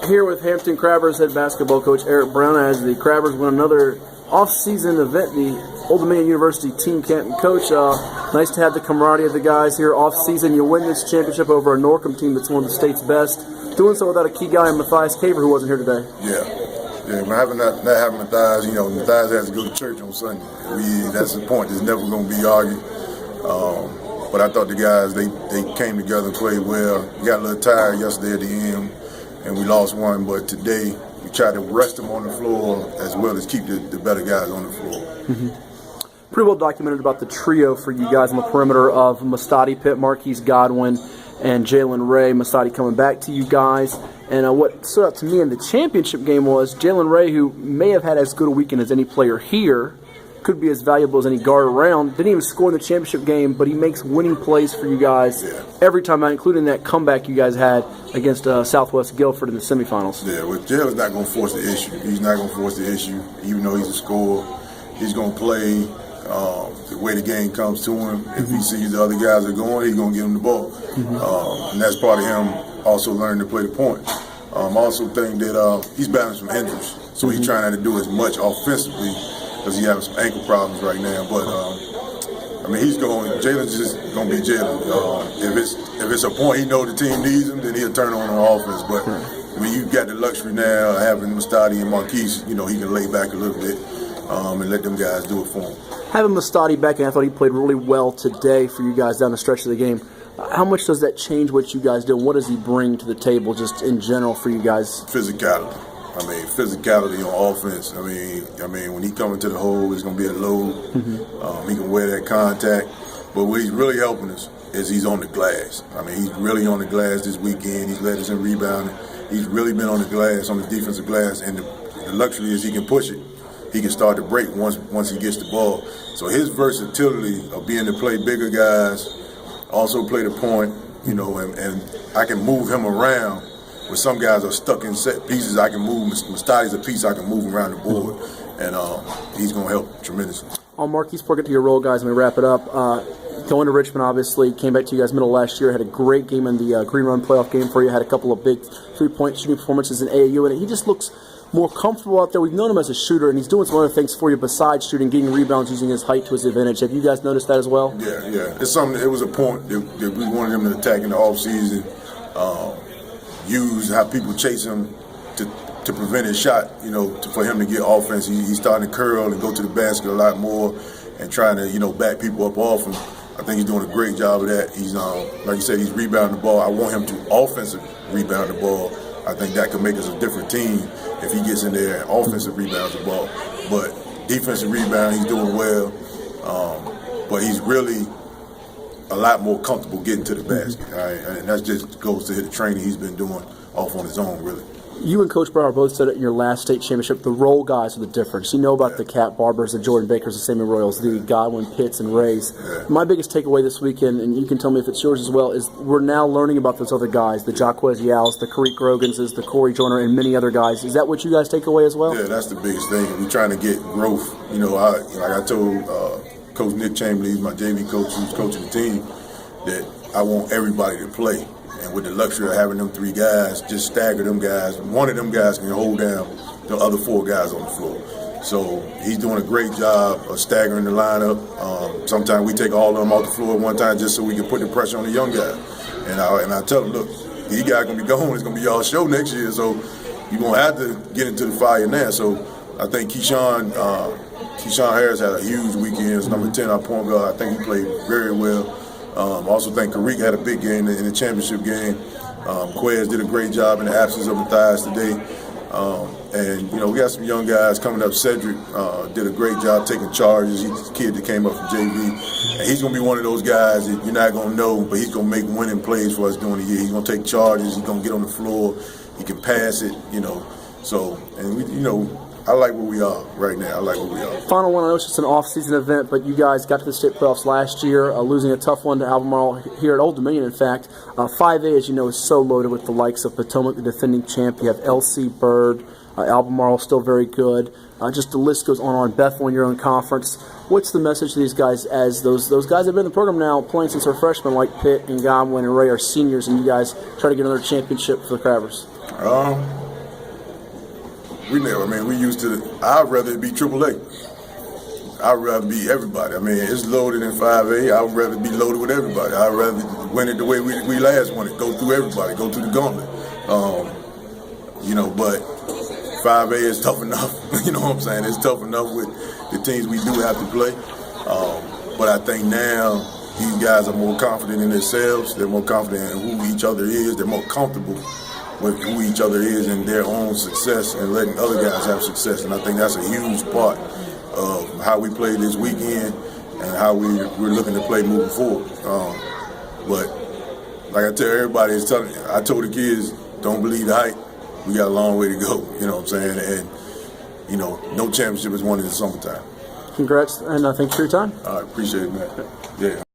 Here with Hampton Crabbers head basketball coach Eric Brown as the Crabbers win another off-season event, the Old Dominion University Team Canton. Coach, nice to have the camaraderie of the guys here off-season. You win this championship over a Norcom team that's one of the state's best. Doing so without a key guy, Matthias Caver, who wasn't here today. Yeah, not having Matthias, Matthias has to go to church on Sunday. That's the point. There's never going to be argued. But I thought the guys, they came together and played well. We got a little tired yesterday at the end, and we lost one. But today, we tried to rest them on the floor as well as keep the better guys on the floor. Mm-hmm. Pretty well documented about the trio for you guys on the perimeter of Mustadi, Pitt, Marquise Godwin, and Jalen Ray. Mustadi coming back to you guys. And what stood out to me in the championship game was Jalen Ray, who may have had as good a weekend as any player here, could be as valuable as any guard around. Didn't even score in the championship game, but he makes winning plays for you guys every time out, including that comeback you guys had against Southwest Guilford in the semifinals. Yeah, well, Jalen's not going to force the issue. He's not going to force the issue, even though he's a scorer. He's going to play the way the game comes to him. If he sees the other guys are going, he's going to give him the ball. And that's part of him also learning to play the point. I also think that he's battling some injuries, so he's trying not to do as much offensively because he's having some ankle problems right now. But Jalen's just going to be Jalen. If it's a point he knows the team needs him, then he'll turn on offense. But when you've got the luxury now of having Mustadi and Marquise, he can lay back a little bit and let them guys do it for him. Having Mustadi back, and I thought he played really well today for you guys down the stretch of the game. How much does that change what you guys do? What does he bring to the table just in general for you guys? Physicality. Physicality on offense. When he comes into the hole, it's going to be a load. He can wear that contact. But what he's really helping us is he's on the glass. He's really on the glass this weekend. He's led us in rebounding. He's really been on the glass, on the defensive glass. And the luxury is he can push it. He can start to break once he gets the ball. So his versatility of being to play bigger guys, also play the point, and I can move him around. Where some guys are stuck in set pieces, I can move. Mustadi's a piece I can move around the board, and he's going to help tremendously. Marquise, before we get to your role, guys, and we wrap it up. Going to Richmond, obviously, came back to you guys middle of last year, had a great game in the Green Run playoff game for you, had a couple of big three-point shooting performances in AAU, and he just looks more comfortable out there. We've known him as a shooter, and he's doing some other things for you besides shooting, getting rebounds, using his height to his advantage. Have you guys noticed that as well? Yeah. It's something. It was a point that we wanted him to attack in the offseason. Use how people chase him to prevent his shot. For him to get offense, he's starting to curl and go to the basket a lot more, and trying to back people up off him. I think he's doing a great job of that. He's like you said, he's rebounding the ball. I want him to offensive rebound the ball. I think that could make us a different team if he gets in there and offensive rebounds the ball. But defensive rebound, he's doing well. But he's really a lot more comfortable getting to the basket. All right? And that just goes to the training he's been doing off on his own, really. You and Coach Brown both said it in your last state championship. The role guys are the difference. You know about the Cat Barbers, the Jordan Bakers, the Sammy Royals, the Godwin Pitts and Rays. My biggest takeaway this weekend, and you can tell me if it's yours as well, is we're now learning about those other guys, the Jaquez Yals, the Kareem Groganses, the Corey Joyner, and many other guys. Is that what you guys take away as well? Yeah, that's the biggest thing. We're trying to get growth. I told Coach Nick Chamberlain, my JV coach who's coaching the team, that I want everybody to play. And with the luxury of having them three guys, just stagger them guys. One of them guys can hold down the other four guys on the floor. So he's doing a great job of staggering the lineup. Sometimes we take all of them off the floor at one time just so we can put the pressure on the young guys. And I tell them, look, these guys going to be gone. It's going to be y'all show next year. So you're going to have to get into the fire now. So I think Keyshawn Harris had a huge weekend. He's number 10, our point guard. I think he played very well. I also think Kareem had a big game in the championship game. Quez did a great job in the absence of Matthias today. And we got some young guys coming up. Cedric did a great job taking charges. He's a kid that came up from JV. And he's going to be one of those guys that you're not going to know, but he's going to make winning plays for us during the year. He's going to take charges. He's going to get on the floor. He can pass it, So, and I like where we are right now. Final one, I know it's just an off-season event, but you guys got to the state playoffs last year, losing a tough one to Albemarle here at Old Dominion, in fact. 5A, as you know, is so loaded with the likes of Potomac, the defending champ. You have LC Bird, Albemarle still very good. Just the list goes on. Bethel in your own conference. What's the message to these guys as those guys have been in the program now playing since they're freshmen, like Pitt and Godwin and Ray are seniors, and you guys try to get another championship for the Crabbers? we used to. I'd rather it be AAA. I'd rather be everybody. I mean, it's loaded in 5A. I'd rather be loaded with everybody. I'd rather win it the way we last won it. Go through everybody. Go through the gauntlet. But 5A is tough enough. You know what I'm saying? It's tough enough with the teams we do have to play. But I think now these guys are more confident in themselves. They're more confident in who each other is. They're more comfortable with who each other is and their own success and letting other guys have success. And I think that's a huge part of how we played this weekend and how we're looking to play moving forward. But like I tell everybody, I told the kids, don't believe the hype. We got a long way to go, you know what I'm saying? And, no championship is won in the summertime. Congrats, and thanks for your time. All right, appreciate it, man. Yeah.